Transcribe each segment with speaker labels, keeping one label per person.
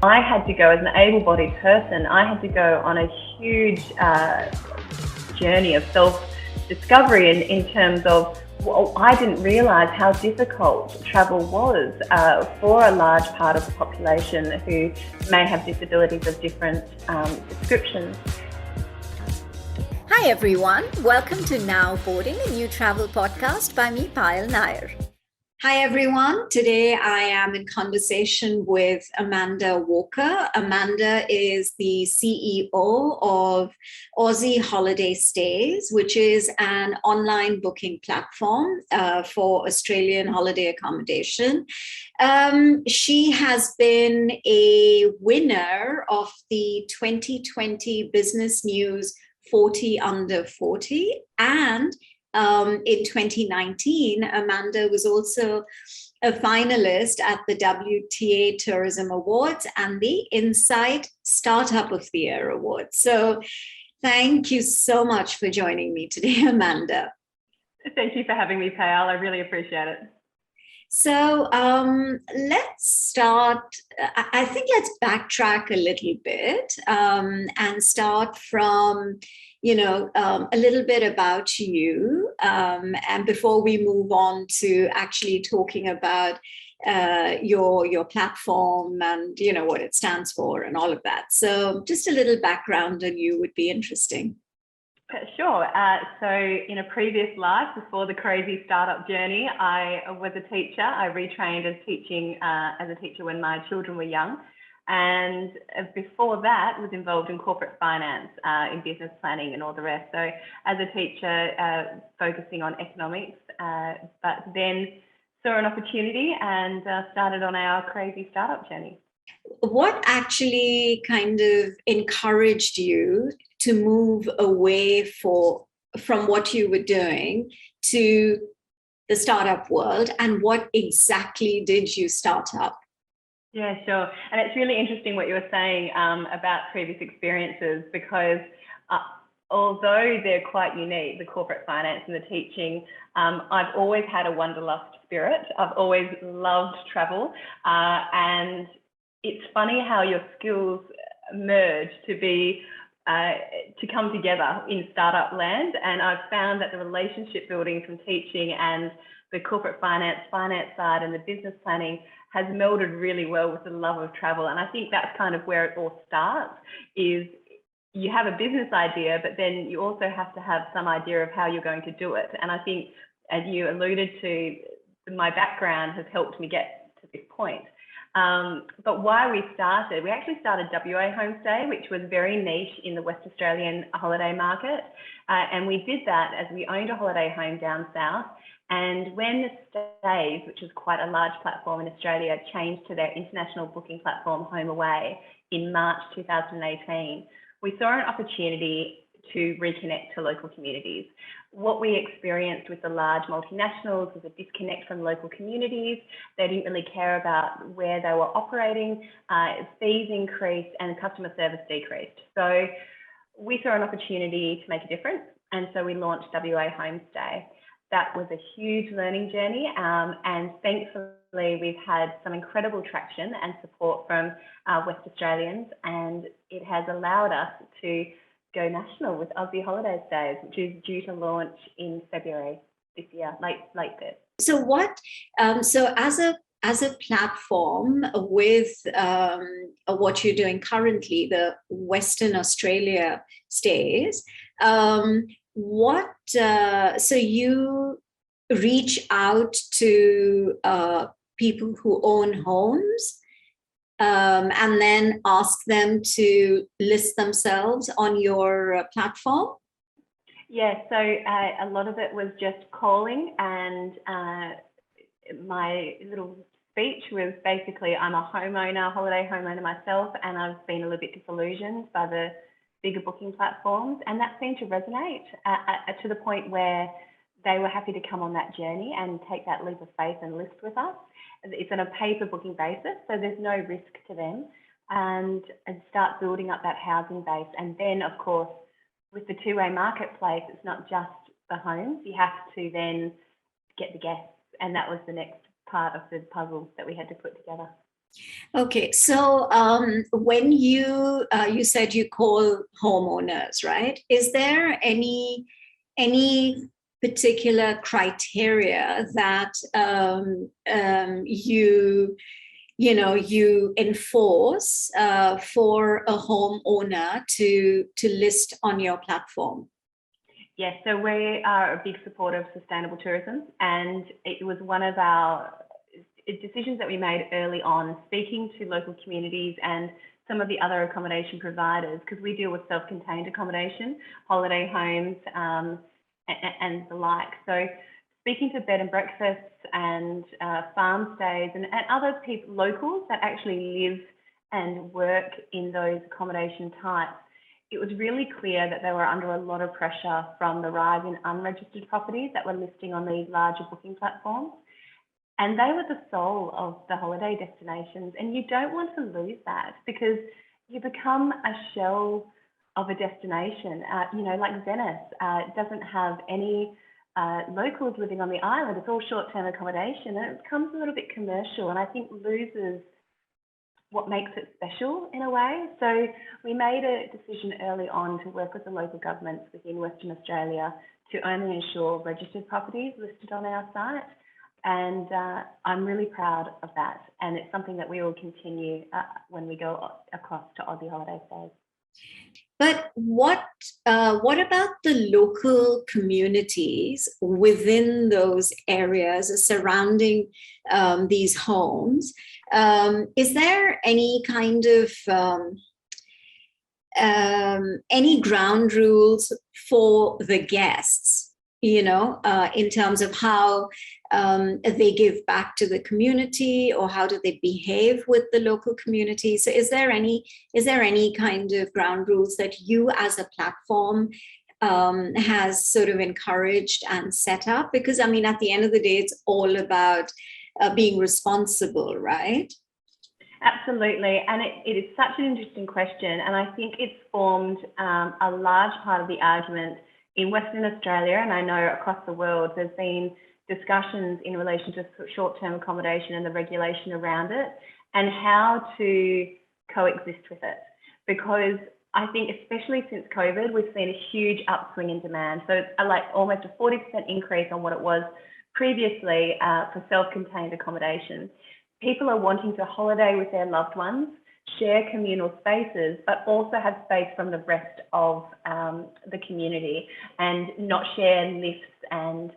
Speaker 1: I had to go as an able-bodied person. I had to go on a huge journey of self-discovery in terms of, well, I didn't realise how difficult travel was for a large part of the population who may have disabilities of different descriptions.
Speaker 2: Hi everyone, welcome to Now Boarding, a new travel podcast by me, Payal Nair. Hi everyone, today I am in conversation with Amanda Walker. Amanda is the CEO of Aussie Holiday Stays, which is an online booking platform for Australian holiday accommodation. She has been a winner of the 2020 Business News 40 Under 40, and in 2019, Amanda was also a finalist at the WTA Tourism Awards and the Insight Startup of the Year Award. So thank you so much for joining me today, Amanda.
Speaker 1: Thank you for having me, Payal. I really appreciate it.
Speaker 2: So let's start. I think let's backtrack a little bit and start from, a little bit about you. And before we move on to actually talking about your platform and, what it stands for and all of that. So just a little background on you would be interesting.
Speaker 1: Sure. So in a previous life, before the crazy startup journey, I was a teacher. I retrained as a teacher when my children were young. And before that, was involved in corporate finance, in business planning and all the rest. So as a teacher, focusing on economics, but then saw an opportunity and started on our crazy startup journey.
Speaker 2: What actually kind of encouraged you to move away from what you were doing to the startup world, and what exactly did you start up?
Speaker 1: Yeah, sure. And it's really interesting what you were saying about previous experiences, because although they're quite unique, the corporate finance and the teaching, I've always had a wanderlust spirit. I've always loved travel, and it's funny how your skills merge to come together in startup land. And I've found that the relationship building from teaching and the corporate finance side and the business planning has melded really well with the love of travel. And I think that's kind of where it all starts, is you have a business idea, but then you also have to have some idea of how you're going to do it. And I think, as you alluded to, my background has helped me get to this point. But why we actually started WA Homestay, which was very niche in the West Australian holiday market. And we did that as we owned a holiday home down south. And when Stays, which is quite a large platform in Australia, changed to their international booking platform Home Away in March 2018, we saw an opportunity to reconnect to local communities. What we experienced with the large multinationals was a disconnect from local communities. They didn't really care about where they were operating. Fees increased and customer service decreased. So we saw an opportunity to make a difference. And so we launched WA Homestay. That was a huge learning journey. And thankfully, we've had some incredible traction and support from West Australians. And it has allowed us to go national with Aussie Holiday Stays, which is due to launch in February this year, late Feb.
Speaker 2: So so as a platform with what you're doing currently, the Western Australia Stays, so you reach out to people who own homes, and then ask them to list themselves on your platform?
Speaker 1: Yeah, so a lot of it was just calling, and my little speech was basically, I'm a holiday homeowner myself, and I've been a little bit disillusioned by the bigger booking platforms, and that seemed to resonate to the point where they were happy to come on that journey and take that leap of faith and list with us. It's on a pay-per-booking basis, so there's no risk to them, and start building up that housing base. And then, of course, with the two-way marketplace, it's not just the homes. You have to then get the guests, and that was the next part of the puzzle that we had to put together.
Speaker 2: Okay, so when you said you call homeowners, right? Is there any particular criteria that you enforce for a homeowner to list on your platform?
Speaker 1: Yes, so we are a big supporter of sustainable tourism, and it was one of our decisions that we made early on, speaking to local communities and some of the other accommodation providers, because we deal with self-contained accommodation, holiday homes, and the like. So speaking to bed and breakfasts and farm stays and other people, locals that actually live and work in those accommodation types, it was really clear that they were under a lot of pressure from the rise in unregistered properties that were listing on these larger booking platforms. And they were the soul of the holiday destinations. And you don't want to lose that, because you become a shell of a destination. Like Venice, it doesn't have any locals living on the island. It's all short-term accommodation, and it becomes a little bit commercial, and I think loses what makes it special in a way. So we made a decision early on to work with the local governments within Western Australia to only ensure registered properties listed on our site. And I'm really proud of that. And it's something that we will continue when we go across to Aussie Holiday Stays.
Speaker 2: But what about the local communities within those areas surrounding these homes? Is there any kind of any ground rules for the guests? In terms of how they give back to the community, or how do they behave with the local community? So is there any kind of ground rules that you as a platform has sort of encouraged and set up? Because at the end of the day, it's all about being responsible, right?
Speaker 1: Absolutely, and it is such an interesting question, and I think it's formed a large part of the argument in Western Australia, and I know across the world. There's been discussions in relation to short-term accommodation and the regulation around it, and how to coexist with it. Because I think, especially since COVID, we've seen a huge upswing in demand. So it's like almost a 40% increase on what it was previously for self-contained accommodation. People are wanting to holiday with their loved ones, share communal spaces, but also have space from the rest of the community, and not share lifts and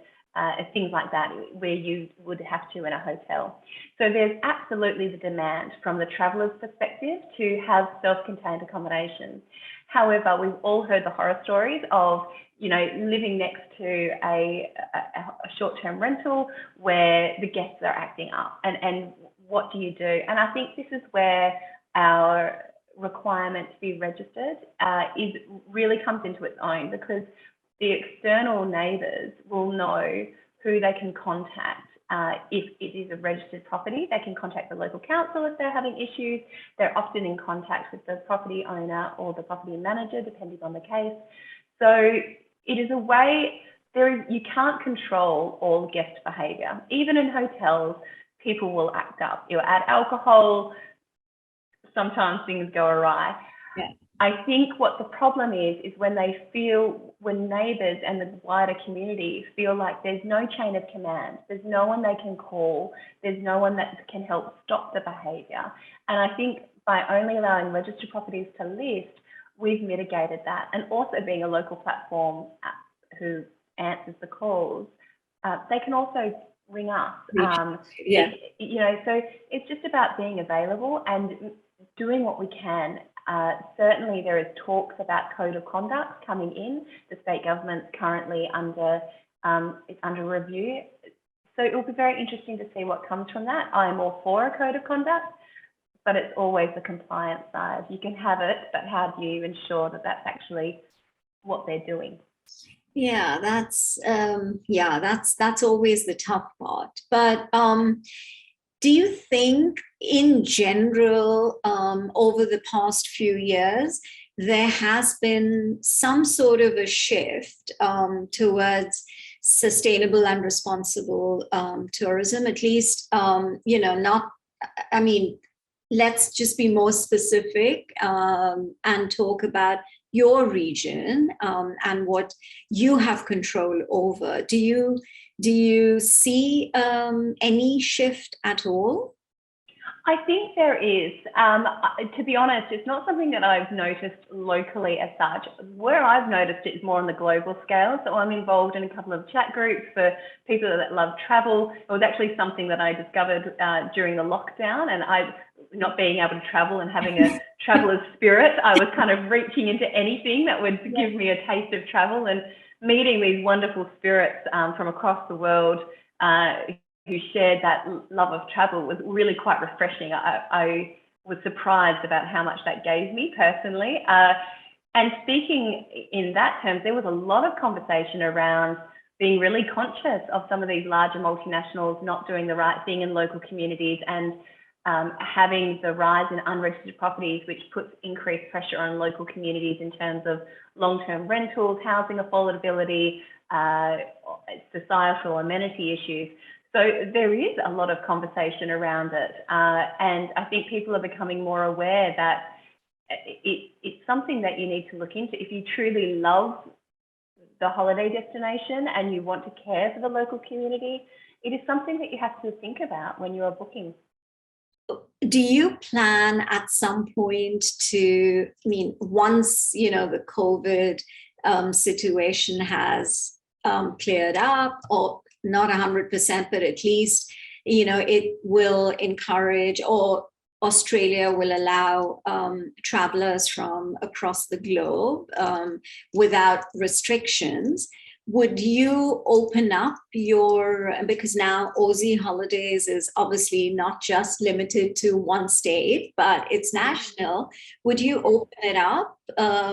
Speaker 1: things like that where you would have to in a hotel. So there's absolutely the demand from the traveller's perspective to have self-contained accommodation. However, we've all heard the horror stories of living next to a short-term rental where the guests are acting up, and what do you do? And I think this is where our requirement to be registered really comes into its own, because the external neighbours will know who they can contact. If it is a registered property, they can contact the local council if they're having issues. They're often in contact with the property owner or the property manager, depending on the case. So it is a way, you can't control all guest behaviour. Even in hotels, people will act up. You add alcohol, sometimes things go awry.
Speaker 2: Yeah.
Speaker 1: I think what the problem is when neighbours and the wider community feel like there's no chain of command, there's no one they can call, there's no one that can help stop the behaviour. And I think by only allowing registered properties to list, we've mitigated that. And also being a local platform who answers the calls, they can also ring us.
Speaker 2: So
Speaker 1: it's just about being available and doing what we can. Certainly there is talks about code of conduct coming in. The state government's currently under review. So it will be very interesting to see what comes from that. I'm all for a code of conduct, but it's always the compliance side. You can have it, but how do you ensure that that's actually what they're doing?
Speaker 2: Yeah, that's always the tough part. But do you think, in general, over the past few years, there has been some sort of a shift towards sustainable and responsible tourism? At least, let's just be more specific and talk about your region and what you have control over. Do you see any shift at all?
Speaker 1: I think there is. To be honest, it's not something that I've noticed locally as such. Where I've noticed it is more on the global scale. So I'm involved in a couple of chat groups for people that love travel. It was actually something that I discovered during the lockdown, and not being able to travel and having a traveler's spirit, I was kind of reaching into anything that would give me a taste of travel, and meeting these wonderful spirits from across the world who shared that love of travel was really quite refreshing. I was surprised about how much that gave me personally. And speaking in that terms, there was a lot of conversation around being really conscious of some of these larger multinationals not doing the right thing in local communities, and having the rise in unregistered properties, which puts increased pressure on local communities in terms of long-term rentals, housing affordability, societal amenity issues. So there is a lot of conversation around it. And I think people are becoming more aware that it's something that you need to look into. If you truly love the holiday destination and you want to care for the local community, it is something that you have to think about when you are booking.
Speaker 2: Do you plan at some point to, once, the COVID situation has cleared up, or not 100%, but at least, it will encourage, or Australia will allow travelers from across the globe without restrictions. Would you open up because now Aussie Holidays is obviously not just limited to one state, but it's national. Would you open it up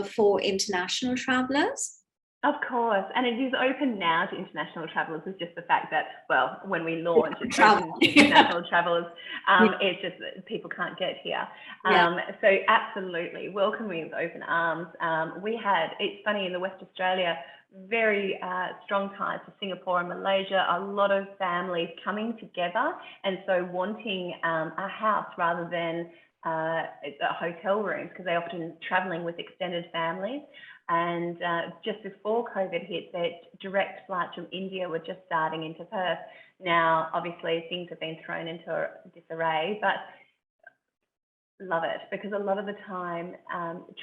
Speaker 2: for international travelers?
Speaker 1: Of course, and it is open now to international travellers. It's just the fact that, well, when we launch, it's open to international travellers. It's just that people can't get here. So absolutely, welcoming with open arms. It's funny, in the West Australia, very strong ties to Singapore and Malaysia, a lot of families coming together, and so wanting a house rather than hotel rooms, because they're often travelling with extended families. And just before COVID hit, the direct flights from India were just starting into Perth. Now, obviously, things have been thrown into disarray, but love it, because a lot of the time,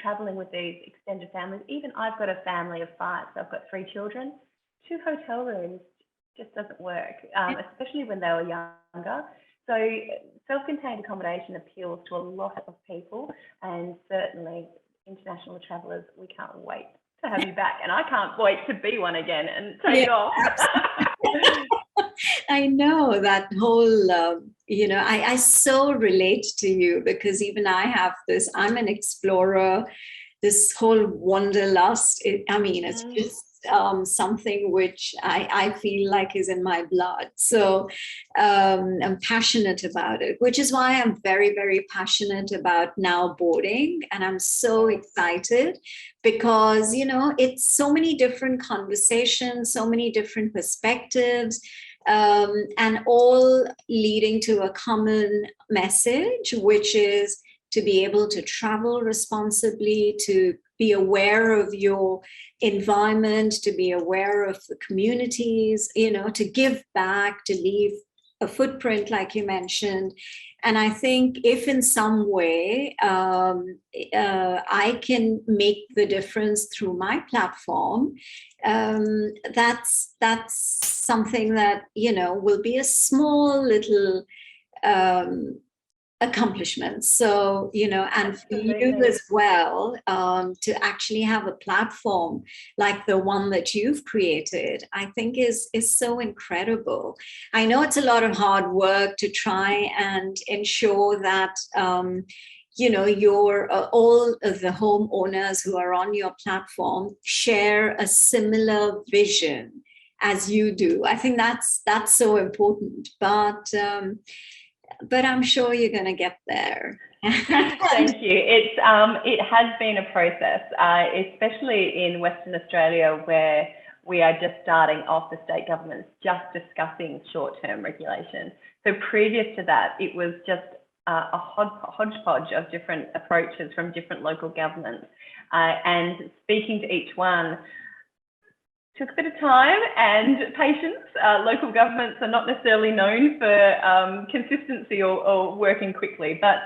Speaker 1: traveling with these extended families, even I've got a family of 5, so I've got 3 children, 2 hotel rooms just doesn't work, especially when they were younger. So self-contained accommodation appeals to a lot of people, and certainly international travellers, we can't wait to have you back, and I can't wait to be one again and take off.
Speaker 2: I know that whole, I so relate to you, because even I have this, I'm an explorer, this whole wanderlust. It's just something which I feel like is in my blood. So I'm passionate about it, which is why I'm very, very passionate about now boarding. And I'm so excited because, it's so many different conversations, so many different perspectives, and all leading to a common message, which is to be able to travel responsibly, to be aware of your environment, to be aware of the communities, to give back, to leave a footprint, like you mentioned. And I think if in some way I can make the difference through my platform, that's something that, will be a small little accomplishments. So, and for you as well, to actually have a platform like the one that you've created, I think is so incredible. I know it's a lot of hard work to try and ensure that, your all of the homeowners who are on your platform share a similar vision as you do. I think that's so important. But I'm sure you're going to get there.
Speaker 1: Thank you. It has been a process, especially in Western Australia, where we are just starting off, the state government's just discussing short-term regulation. So previous to that, it was just a hodgepodge of different approaches from different local governments. And speaking to each one took a bit of time and patience. Local governments are not necessarily known for consistency or working quickly, but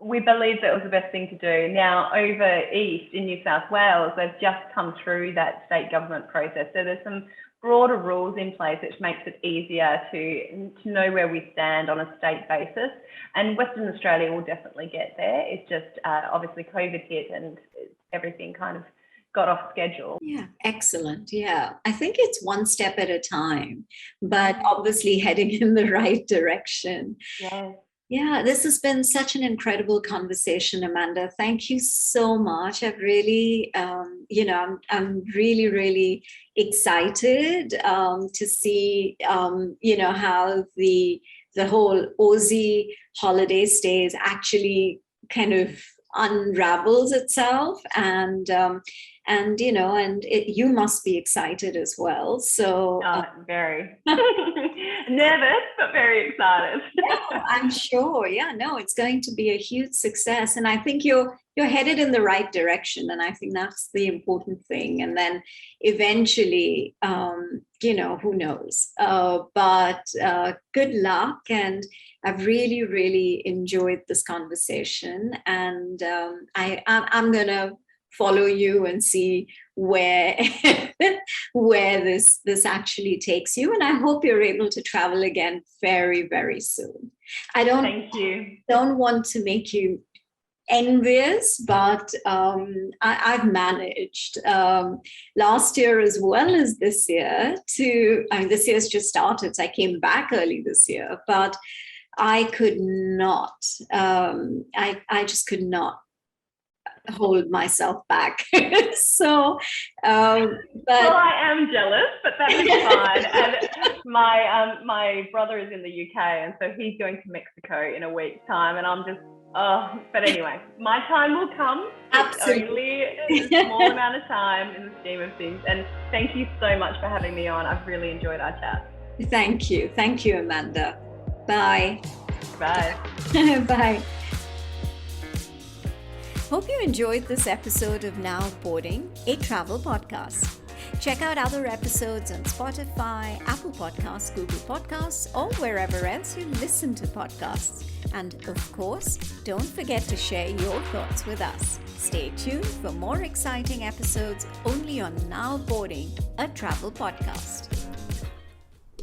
Speaker 1: we believe that was the best thing to do. Now, over east in New South Wales, they've just come through that state government process. So there's some broader rules in place, which makes it easier to know where we stand on a state basis. And Western Australia will definitely get there. It's just obviously COVID hit and everything kind of got off schedule.
Speaker 2: Yeah, excellent. Yeah, I think it's one step at a time, but obviously heading in the right direction.
Speaker 1: Yes.
Speaker 2: Yeah, this has been such an incredible conversation, Amanda. Thank you so much. I've really, I'm really, really excited to see, how the whole Aussie Holiday Stays actually kind of unravels itself, and you must be excited as well. So
Speaker 1: very nervous, but very excited.
Speaker 2: Yeah, I'm sure. Yeah, no, it's going to be a huge success, and I think you're headed in the right direction, and I think that's the important thing. And then eventually, who knows? But good luck, and I've really, really enjoyed this conversation, and I'm gonna follow you and see where this actually takes you, and I hope you're able to travel again very, very soon.
Speaker 1: Thank you.
Speaker 2: Don't want to make you envious, but I've managed last year as well as this year this year's just started, so I came back early this year, but I could not I just could not hold myself back. So
Speaker 1: well, I am jealous, but that is fine. And my brother is in the UK, and so he's going to Mexico in a week's time, and I'm just but anyway, my time will come.
Speaker 2: Absolutely.
Speaker 1: It's only a small amount of time in the scheme of things. And thank you so much for having me on. I've really enjoyed our chat.
Speaker 2: Thank you, Amanda. Bye.
Speaker 1: Bye.
Speaker 2: Bye.
Speaker 3: Hope you enjoyed this episode of Now Boarding, a travel podcast. Check out other episodes on Spotify, Apple Podcasts, Google Podcasts, or wherever else you listen to podcasts. And of course, don't forget to share your thoughts with us. Stay tuned for more exciting episodes only on Now Boarding, a travel podcast.